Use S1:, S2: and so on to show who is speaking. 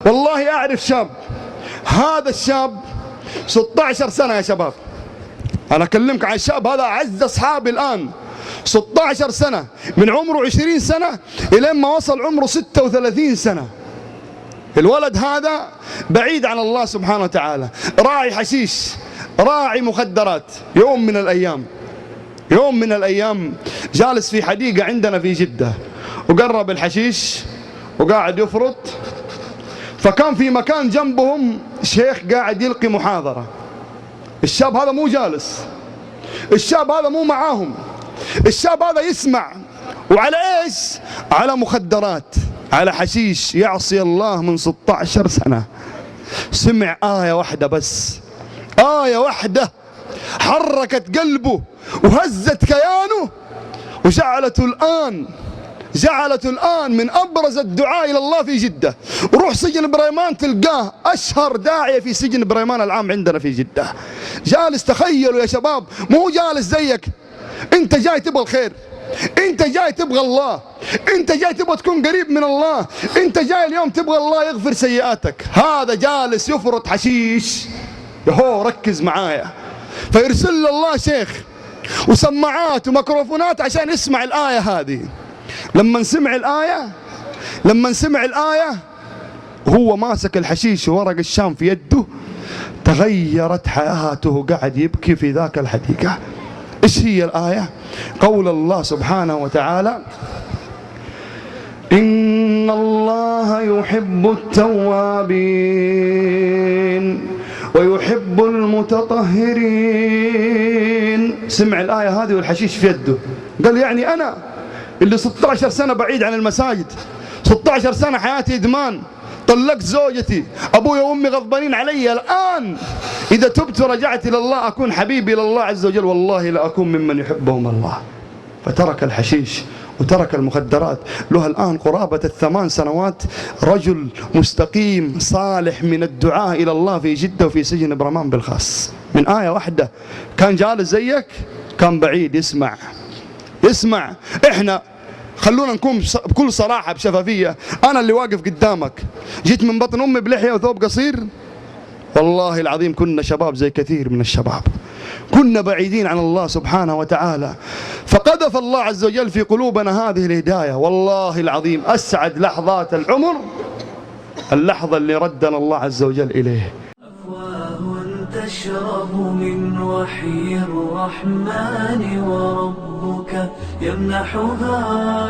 S1: والله أعرف شاب، هذا الشاب 16 سنة يا شباب، أنا أكلمك عن الشاب هذا أعز أصحابي الآن، 16 سنة من عمره 20 سنة إلى ما وصل عمره 36 سنة. الولد هذا بعيد عن الله سبحانه وتعالى، راعي حشيش، راعي مخدرات. يوم من الأيام جالس في حديقة عندنا في جدة، وقرب الحشيش وقاعد يفرط، فكان في مكان جنبهم شيخ قاعد يلقي محاضرة. الشاب هذا مو جالس، الشاب هذا مو معاهم، الشاب هذا يسمع، وعلى ايش؟ على مخدرات، على حشيش، يعصي الله من 16 سنة. سمع آية واحدة بس، آية واحدة حركت قلبه وهزت كيانه، جعلته الآن من أبرز الدعاء إلى الله في جدة. وروح سجن بريمان تلقاه أشهر داعية في سجن بريمان العام عندنا في جدة. جالس، تخيلوا يا شباب، مو جالس زيك، أنت جاي تبغى الخير، أنت جاي تبغى الله، أنت جاي تبغى تكون قريب من الله، أنت جاي اليوم تبغى الله يغفر سيئاتك. هذا جالس يفرط حشيش. يهو ركز معايا، فيرسل له الله شيخ وسماعات وميكروفونات عشان يسمع الآية هذه. لما سمع الآية وهو ماسك الحشيش وورق الشام في يده، تغيرت حياته، قاعد يبكي في ذاك الحديقة. إيش هي الآية؟ قول الله سبحانه وتعالى: إن الله يحب التوابين ويحب المتطهرين. سمع الآية هذه والحشيش في يده، قال يعني أنا اللي 16 سنة بعيد عن المساجد، 16 سنة حياتي إدمان، طلقت زوجتي، أبوي وأمي غضبانين علي، الآن إذا تبت ورجعت إلى الله أكون حبيبي إلى الله عز وجل، والله لأكون ممن يحبهم الله. فترك الحشيش وترك المخدرات. له الآن قرابة 8 سنوات، رجل مستقيم صالح من الدعاء إلى الله في جدة وفي سجن برمان بالخاص، من آية واحدة. كان جالس زيك، كان بعيد يسمع. إحنا خلونا نكون بكل صراحة بشفافية، أنا اللي واقف قدامك جيت من بطن أمي بلحية وثوب قصير، والله العظيم كنا شباب زي كثير من الشباب، كنا بعيدين عن الله سبحانه وتعالى، فقذف الله عز وجل في قلوبنا هذه الهداية. والله العظيم أسعد لحظات العمر اللحظة اللي ردنا الله عز وجل إليه.
S2: أفواه تشرب من وحي الرحمن وربك يمنحها